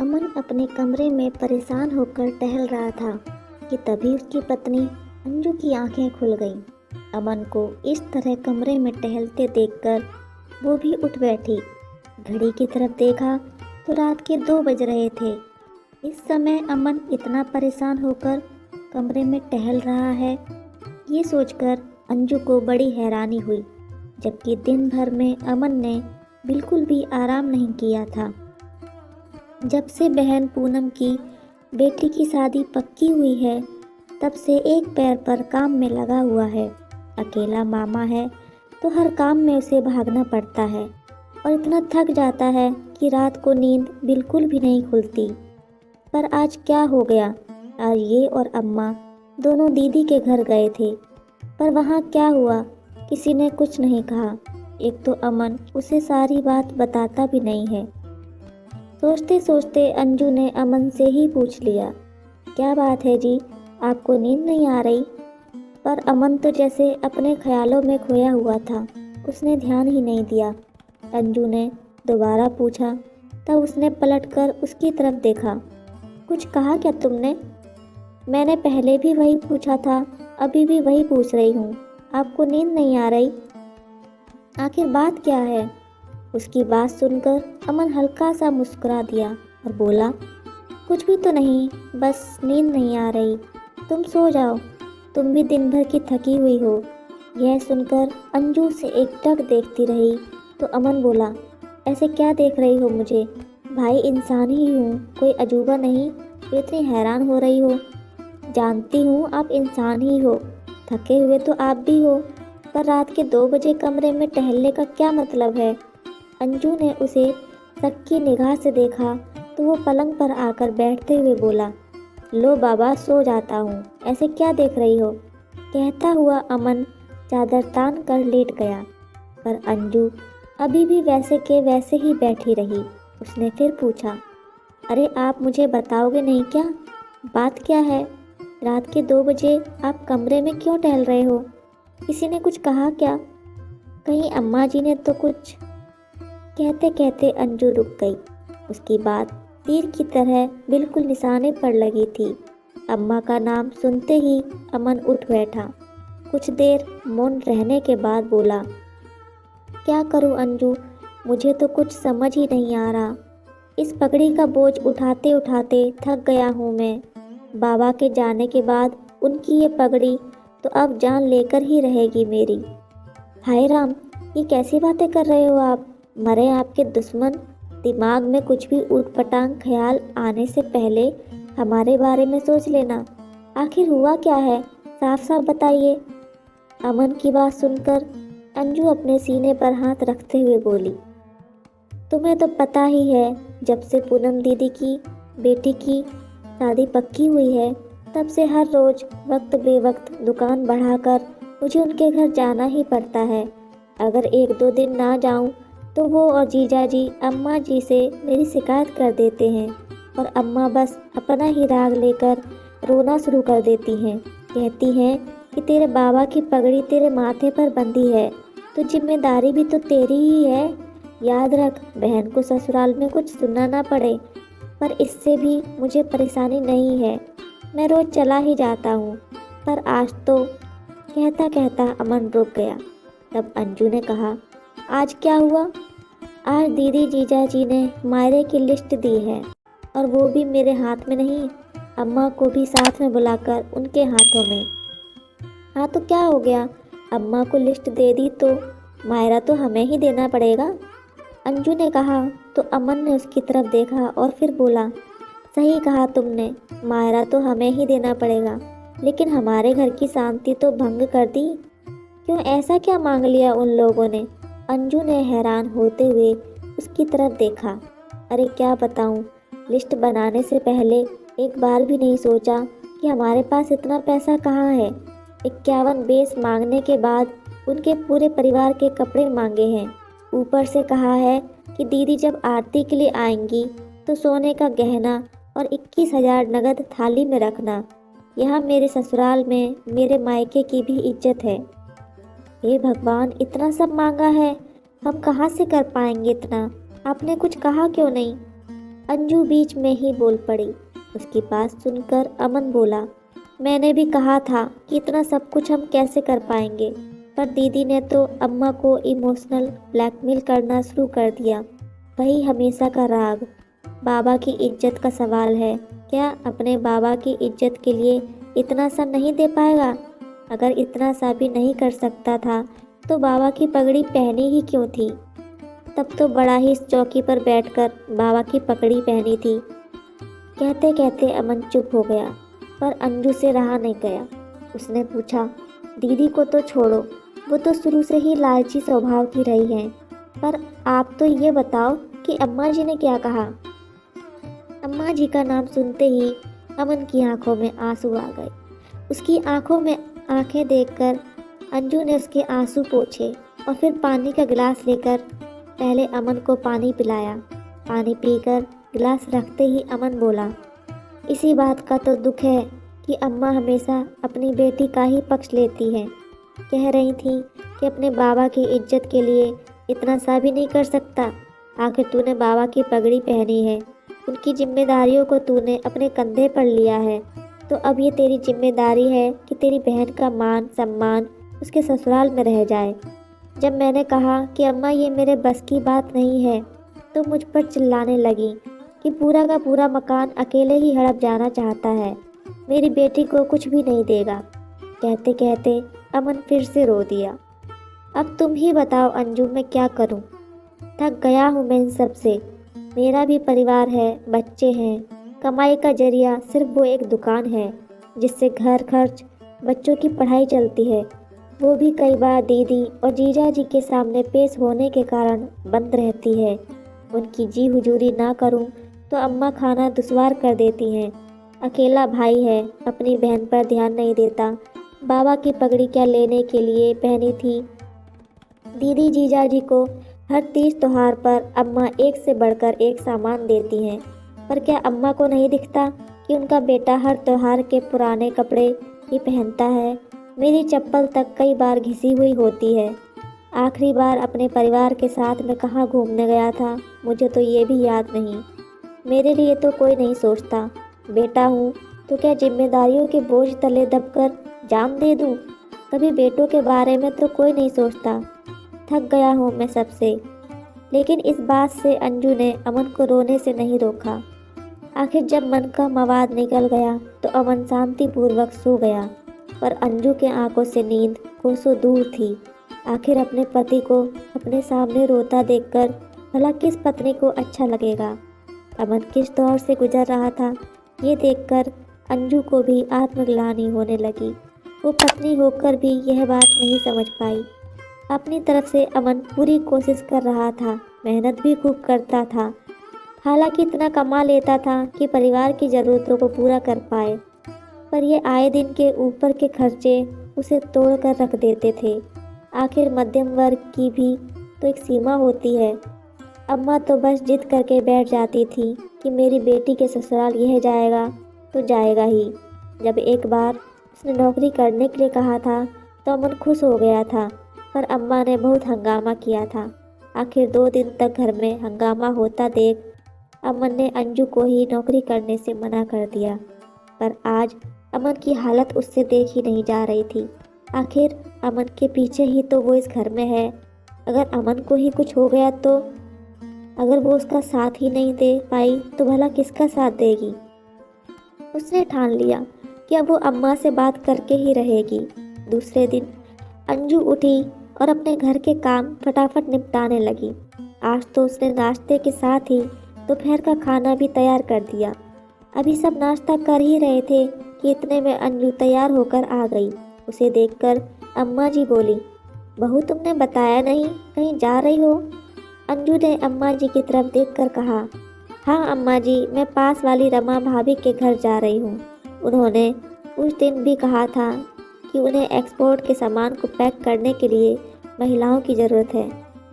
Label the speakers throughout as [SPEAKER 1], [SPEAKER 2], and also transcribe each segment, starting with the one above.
[SPEAKER 1] अमन अपने कमरे में परेशान होकर टहल रहा था कि तभी उसकी पत्नी अंजू की आंखें खुल गईं। अमन को इस तरह कमरे में टहलते देखकर वो भी उठ बैठी। घड़ी की तरफ देखा तो रात के 2 बज रहे थे। इस समय अमन इतना परेशान होकर कमरे में टहल रहा है, ये सोचकर अंजू को बड़ी हैरानी हुई, जबकि दिन भर में अमन ने बिल्कुल भी आराम नहीं किया था। जब से बहन पूनम की बेटी की शादी पक्की हुई है, तब से एक पैर पर काम में लगा हुआ है। अकेला मामा है तो हर काम में उसे भागना पड़ता है और इतना थक जाता है कि रात को नींद बिल्कुल भी नहीं खुलती। पर आज क्या हो गया? आज ये और अम्मा दोनों दीदी के घर गए थे, पर वहाँ क्या हुआ किसी ने कुछ नहीं कहा। एक तो अमन उसे सारी बात बताता भी नहीं है। सोचते सोचते अंजू ने अमन से ही पूछ लिया, क्या बात है जी, आपको नींद नहीं आ रही? पर अमन तो जैसे अपने ख्यालों में खोया हुआ था, उसने ध्यान ही नहीं दिया। अंजू ने दोबारा पूछा, तब उसने पलटकर उसकी तरफ देखा। कुछ कहा क्या तुमने? मैंने पहले भी वही पूछा था, अभी भी वही पूछ रही हूँ, आपको नींद नहीं आ रही? आखिर बात क्या है? उसकी बात सुनकर अमन हल्का सा मुस्कुरा दिया और बोला, कुछ भी तो नहीं, बस नींद नहीं आ रही। तुम सो जाओ, तुम भी दिन भर की थकी हुई हो। यह सुनकर अंजू से एकटक देखती रही तो अमन बोला, ऐसे क्या देख रही हो मुझे? भाई इंसान ही हूँ, कोई अजूबा नहीं जो इतनी हैरान हो रही हो। जानती हूँ आप इंसान ही हो, थके हुए तो आप भी हो, पर रात के 2 बजे कमरे में टहलने का क्या मतलब है? अंजू ने उसे शक की निगाह से देखा तो वो पलंग पर आकर बैठते हुए बोला, लो बाबा सो जाता हूँ, ऐसे क्या देख रही हो? कहता हुआ अमन चादर तान कर लेट गया, पर अंजू अभी भी वैसे के वैसे ही बैठी रही। उसने फिर पूछा, अरे आप मुझे बताओगे नहीं क्या? बात क्या है? रात के 2 बजे आप कमरे में क्यों टहल रहे हो? किसी ने कुछ कहा क्या? कहीं अम्मा जी ने तो कुछ? कहते कहते अंजू रुक गई। उसकी बात तीर की तरह बिल्कुल निशाने पर लगी थी। अम्मा का नाम सुनते ही अमन उठ बैठा। कुछ देर मौन रहने के बाद बोला, क्या करूं अंजू, मुझे तो कुछ समझ ही नहीं आ रहा। इस पगड़ी का बोझ उठाते उठाते थक गया हूं मैं। बाबा के जाने के बाद उनकी ये पगड़ी तो अब जान लेकर ही रहेगी मेरी। हाय राम, ये कैसी बातें कर रहे हो आप? मरे आपके दुश्मन। दिमाग में कुछ भी ऊटपटांग ख्याल आने से पहले हमारे बारे में सोच लेना। आखिर हुआ क्या है, साफ साफ बताइए। अमन की बात सुनकर अंजू अपने सीने पर हाथ रखते हुए बोली, तुम्हें तो पता ही है, जब से पूनम दीदी की बेटी की शादी पक्की हुई है, तब से हर रोज वक्त बेवक्त दुकान बढ़ाकर मुझे उनके घर जाना ही पड़ता है। अगर 1-2 दिन ना जाऊं तो वो और जीजा जी अम्मा जी से मेरी शिकायत कर देते हैं और अम्मा बस अपना ही राग लेकर रोना शुरू कर देती हैं। कहती हैं कि तेरे बाबा की पगड़ी तेरे माथे पर बंधी है तो जिम्मेदारी भी तो तेरी ही है। याद रख, बहन को ससुराल में कुछ सुनना ना पड़े। पर इससे भी मुझे परेशानी नहीं है, मैं रोज चला ही जाता हूँ, पर आज तो। कहता कहता अमन रुक गया। तब अंजू ने कहा, आज क्या हुआ? आज दीदी जीजा जी ने मायरे की लिस्ट दी है, और वो भी मेरे हाथ में नहीं, अम्मा को भी साथ में बुलाकर उनके हाथों में। हाँ तो क्या हो गया, अम्मा को लिस्ट दे दी तो मायरा तो हमें ही देना पड़ेगा। अंजू ने कहा तो अमन ने उसकी तरफ देखा और फिर बोला, सही कहा तुमने, मायरा तो हमें ही देना पड़ेगा, लेकिन हमारे घर की शांति तो भंग कर दी। क्यों, ऐसा क्या मांग लिया उन लोगों ने? अंजू ने हैरान होते हुए उसकी तरफ देखा। अरे क्या बताऊं, लिस्ट बनाने से पहले एक बार भी नहीं सोचा कि हमारे पास इतना पैसा कहाँ है। 51 बेस मांगने के बाद उनके पूरे परिवार के कपड़े मांगे हैं। ऊपर से कहा है कि दीदी जब आरती के लिए आएंगी तो सोने का गहना और 21,000 नगद थाली में रखना। यहाँ मेरे ससुराल में मेरे मायके की भी इज्जत है। हे भगवान, इतना सब मांगा है, हम कहाँ से कर पाएंगे इतना? आपने कुछ कहा क्यों नहीं? अंजू बीच में ही बोल पड़ी। उसकी बात सुनकर अमन बोला, मैंने भी कहा था कि इतना सब कुछ हम कैसे कर पाएंगे, पर दीदी ने तो अम्मा को इमोशनल ब्लैकमेल करना शुरू कर दिया। वही हमेशा का राग। बाबा की इज्जत का सवाल है, क्या अपने बाबा की इज्जत के लिए इतना सा नहीं दे पाएगा? अगर इतना सा भी नहीं कर सकता था तो बाबा की पगड़ी पहनी ही क्यों थी? तब तो बड़ा ही इस चौकी पर बैठकर बाबा की पगड़ी पहनी थी। कहते कहते अमन चुप हो गया, पर अंजू से रहा नहीं गया। उसने पूछा, दीदी को तो छोड़ो, वो तो शुरू से ही लालची स्वभाव की रही हैं, पर आप तो ये बताओ कि अम्मा जी ने क्या कहा? अम्मा जी का नाम सुनते ही अमन की आंखों में आंसू आ गए। उसकी आंखों में आंखें देखकर अंजू ने उसके आंसू पोंछे और फिर पानी का गिलास लेकर पहले अमन को पानी पिलाया। पानी पीकर गिलास रखते ही अमन बोला, इसी बात का तो दुख है कि अम्मा हमेशा अपनी बेटी का ही पक्ष लेती हैं। कह रही थी कि अपने बाबा की इज्जत के लिए इतना सा भी नहीं कर सकता। आखिर तूने बाबा की पगड़ी पहनी है, उनकी जिम्मेदारियों को तूने अपने कंधे पर लिया है, तो अब ये तेरी जिम्मेदारी है कि तेरी बहन का मान सम्मान उसके ससुराल में रह जाए। जब मैंने कहा कि अम्मा ये मेरे बस की बात नहीं है, तो मुझ पर चिल्लाने लगी कि पूरा का पूरा मकान अकेले ही हड़प जाना चाहता है, मेरी बेटी को कुछ भी नहीं देगा। कहते कहते अमन फिर से रो दिया। अब तुम ही बताओ अंजू, मैं क्या करूं? थक गया हूं मैं इन सब से। मेरा भी परिवार है, बच्चे हैं, कमाई का जरिया सिर्फ वो एक दुकान है जिससे घर खर्च, बच्चों की पढ़ाई चलती है। वो भी कई बार दीदी और जीजा जी के सामने पेश होने के कारण बंद रहती है। उनकी जी हुजूरी ना करूं तो अम्मा खाना दुश्वार कर देती हैं। अकेला भाई है, अपनी बहन पर ध्यान नहीं देता। बाबा की पगड़ी क्या लेने के लिए पहनी थी? दीदी जीजा जी को हर तीज त्योहार पर अम्मा एक से बढ़कर एक सामान देती हैं, पर क्या अम्मा को नहीं दिखता कि उनका बेटा हर त्योहार के पुराने कपड़े ही पहनता है? मेरी चप्पल तक कई बार घिसी हुई होती है। आखिरी बार अपने परिवार के साथ मैं कहाँ घूमने गया था, मुझे तो ये भी याद नहीं। मेरे लिए तो कोई नहीं सोचता। बेटा हूँ तो क्या जिम्मेदारियों के बोझ तले दबकर जान दे दूँ? कभी बेटों के बारे में तो कोई नहीं सोचता। थक गया हूँ मैं सबसे। लेकिन इस बात से अंजू ने अमन को रोने से नहीं रोका। आखिर जब मन का मवाद निकल गया तो अमन शांतिपूर्वक सो गया, पर अंजू के आंखों से नींद कोसों दूर थी। आखिर अपने पति को अपने सामने रोता देखकर भला किस पत्नी को अच्छा लगेगा? अमन किस दौर से गुजर रहा था, ये देखकर अंजू को भी आत्मग्लानि होने लगी। वो पत्नी होकर भी यह बात नहीं समझ पाई। अपनी तरफ से अमन पूरी कोशिश कर रहा था, मेहनत भी खूब करता था, हालांकि इतना कमा लेता था कि परिवार की ज़रूरतों को पूरा कर पाए, पर ये आए दिन के ऊपर के खर्चे उसे तोड़ कर रख देते थे। आखिर मध्यम वर्ग की भी तो एक सीमा होती है। अम्मा तो बस जिद करके बैठ जाती थी कि मेरी बेटी के ससुराल यह जाएगा तो जाएगा ही। जब एक बार उसने नौकरी करने के लिए कहा था तो अमन खुश हो गया था, पर अम्मा ने बहुत हंगामा किया था। आखिर 2 दिन तक घर में हंगामा होता देख अमन ने अंजू को ही नौकरी करने से मना कर दिया। पर आज अमन की हालत उससे देखी नहीं जा रही थी। आखिर अमन के पीछे ही तो वो इस घर में है। अगर अमन को ही कुछ हो गया तो, अगर वो उसका साथ ही नहीं दे पाई तो भला किसका साथ देगी? उसने ठान लिया कि अब वो अम्मा से बात करके ही रहेगी। दूसरे दिन अंजू उठी और अपने घर के काम फटाफट निपटाने लगी। आज तो उसने नाश्ते के साथ ही दोपहर का खाना भी तैयार कर दिया। अभी सब नाश्ता कर ही रहे थे कि इतने में अंजू तैयार होकर आ गई। उसे देखकर अम्मा जी बोली, बहू तुमने बताया नहीं, कहीं जा रही हो? अंजू ने अम्मा जी की तरफ देखकर कहा, हाँ अम्मा जी, मैं पास वाली रमा भाभी के घर जा रही हूँ। उन्होंने उस दिन भी कहा था कि उन्हें एक्सपोर्ट के सामान को पैक करने के लिए महिलाओं की ज़रूरत है।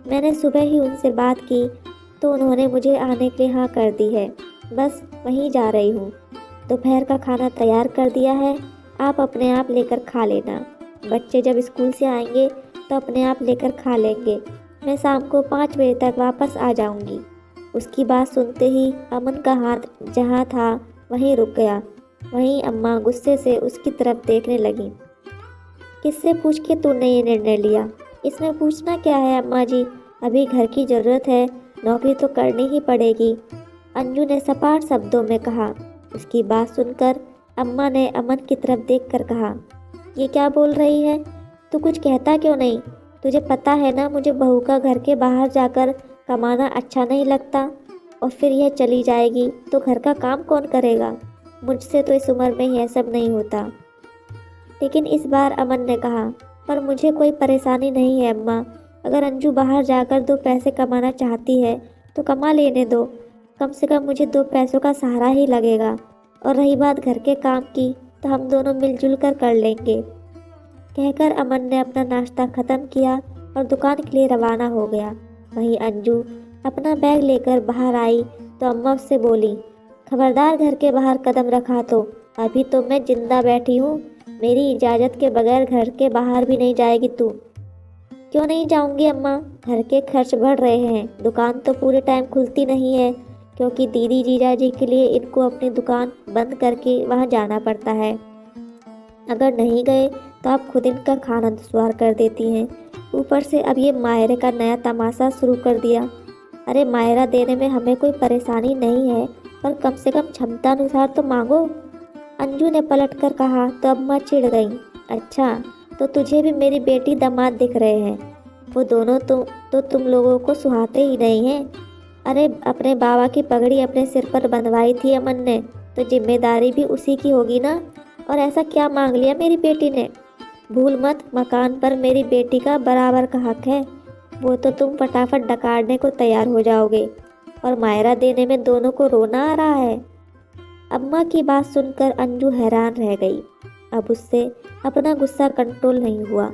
[SPEAKER 1] मैंने सुबह ही उनसे बात की तो उन्होंने मुझे आने के लिए हाँ कर दी है। बस वहीं जा रही हूँ। दोपहर का खाना तैयार कर दिया है, आप अपने आप लेकर खा लेना। बच्चे जब स्कूल से आएंगे तो अपने आप लेकर खा लेंगे। मैं शाम को 5 बजे तक वापस आ जाऊंगी। उसकी बात सुनते ही अमन का हाथ जहाँ था वहीं रुक गया। वहीं अम्मा गुस्से से उसकी तरफ देखने लगी। किससे पूछ के तूने ये निर्णय लिया? इसमें पूछना क्या है अम्मा जी, अभी घर की ज़रूरत है, नौकरी तो करनी ही पड़ेगी, अंजू ने सपाट शब्दों में कहा। उसकी बात सुनकर अम्मा ने अमन की तरफ देखकर कहा, ये क्या बोल रही है? तू कुछ कहता क्यों नहीं? तुझे पता है ना मुझे बहू का घर के बाहर जाकर कमाना अच्छा नहीं लगता, और फिर यह चली जाएगी तो घर का काम कौन करेगा? मुझसे तो इस उम्र में यह सब नहीं होता। लेकिन इस बार अमन ने कहा, पर मुझे कोई परेशानी नहीं है अम्मा, अगर अंजू बाहर जाकर 2 पैसे कमाना चाहती है तो कमा लेने दो, कम से कम मुझे 2 पैसों का सहारा ही लगेगा। और रही बात घर के काम की तो हम दोनों मिलजुल कर लेंगे। कहकर अमन ने अपना नाश्ता ख़त्म किया और दुकान के लिए रवाना हो गया। वहीं अंजू अपना बैग लेकर बाहर आई तो अम्मा उससे बोली, खबरदार घर के बाहर कदम रखा तो अभी तो मैं जिंदा बैठी हूँ, मेरी इजाज़त के बगैर घर के बाहर भी नहीं जाएगी तू। क्यों नहीं जाऊंगी अम्मा, घर के खर्च बढ़ रहे हैं, दुकान तो पूरे टाइम खुलती नहीं है क्योंकि दीदी जीजा जी के लिए इनको अपनी दुकान बंद करके वहाँ जाना पड़ता है। अगर नहीं गए तो आप खुद इनका खाना दुश्वार कर देती हैं, ऊपर से अब ये मायरे का नया तमाशा शुरू कर दिया। अरे मायरा देने में हमें कोई परेशानी नहीं है, पर कम से कम क्षमता अनुसार तो मांगो, अंजू ने पलट कर कहा तो अम्मा चिढ़ गई। अच्छा, तो तुझे भी मेरी बेटी दामाद दिख रहे हैं, वो दोनों तो तुम लोगों को सुहाते ही नहीं हैं। अरे अपने बाबा की पगड़ी अपने सिर पर बंधवाई थी अमन ने, तो जिम्मेदारी भी उसी की होगी ना, और ऐसा क्या मांग लिया मेरी बेटी ने? भूल मत, मकान पर मेरी बेटी का बराबर का हक है, वो तो तुम फटाफट डकारने को तैयार हो जाओगे, और मायरा देने में दोनों को रोना आ रहा है। अम्मा की बात सुनकर अंजू हैरान रह गई। अब उससे अपना गुस्सा कंट्रोल नहीं हुआ।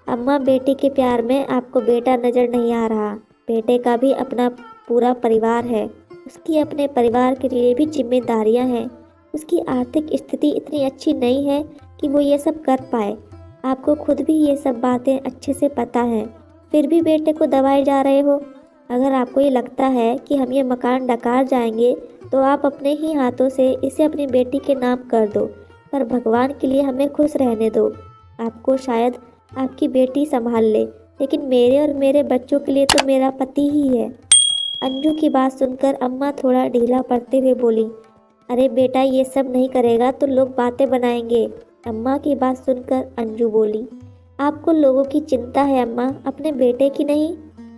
[SPEAKER 1] अम्मा, बेटी के प्यार में आपको बेटा नज़र नहीं आ रहा, बेटे का भी अपना पूरा परिवार है, उसकी अपने परिवार के लिए भी जिम्मेदारियां हैं, उसकी आर्थिक स्थिति इतनी अच्छी नहीं है कि वो ये सब कर पाए, आपको खुद भी ये सब बातें अच्छे से पता है, फिर भी बेटे को दबाए जा रहे हो। अगर आपको ये लगता है कि हम ये मकान डकार जाएंगे तो आप अपने ही हाथों से इसे अपनी बेटी के नाम कर दो, पर भगवान के लिए हमें खुश रहने दो। आपको शायद आपकी बेटी संभाल ले, लेकिन मेरे और मेरे बच्चों के लिए तो मेरा पति ही है। अंजू की बात सुनकर अम्मा थोड़ा ढीला पड़ते हुए बोली, अरे बेटा, ये सब नहीं करेगा तो लोग बातें बनाएंगे। अम्मा की बात सुनकर अंजू बोली, आपको लोगों की चिंता है अम्मा, अपने बेटे की नहीं?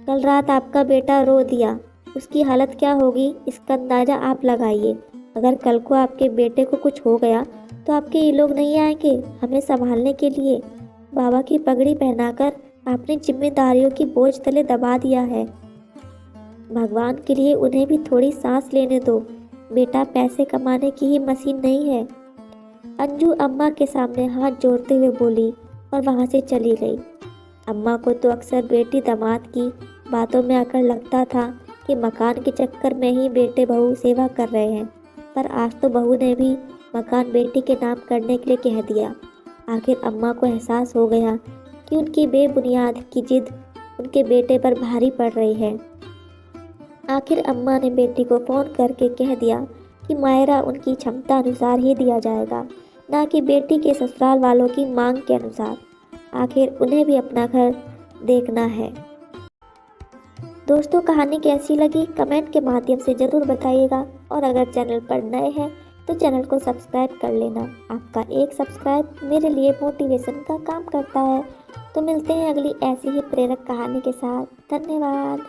[SPEAKER 1] कल रात आपका बेटा रो दिया, उसकी हालत क्या होगी इसका अंदाज़ा आप लगाइए। अगर कल को आपके बेटे को कुछ हो गया तो आपके ये लोग नहीं आएंगे हमें संभालने के लिए? बाबा की पगड़ी पहनाकर आपने जिम्मेदारियों की बोझ तले दबा दिया है। भगवान के लिए उन्हें भी थोड़ी सांस लेने दो, बेटा पैसे कमाने की ही मशीन नहीं है। अंजू अम्मा के सामने हाथ जोड़ते हुए बोली और वहाँ से चली गई। अम्मा को तो अक्सर बेटी दामाद की बातों में आकर लगता था कि मकान के चक्कर में ही बेटे बहू सेवा कर रहे हैं, पर आज तो बहू ने भी मकान बेटी के नाम करने के लिए कह दिया। आखिर अम्मा को एहसास हो गया कि उनकी बेबुनियाद की जिद उनके बेटे पर भारी पड़ रही है। आखिर अम्मा ने बेटी को फ़ोन करके कह दिया कि मायरा उनकी क्षमता अनुसार ही दिया जाएगा, ना कि बेटी के ससुराल वालों की मांग के अनुसार। आखिर उन्हें भी अपना घर देखना है। दोस्तों, कहानी कैसी लगी कमेंट के माध्यम से ज़रूर बताइएगा, और अगर चैनल पर नए हैं तो चैनल को सब्सक्राइब कर लेना। आपका एक सब्सक्राइब मेरे लिए मोटिवेशन का काम करता है। तो मिलते हैं अगली ऐसी ही प्रेरक कहानी के साथ। धन्यवाद।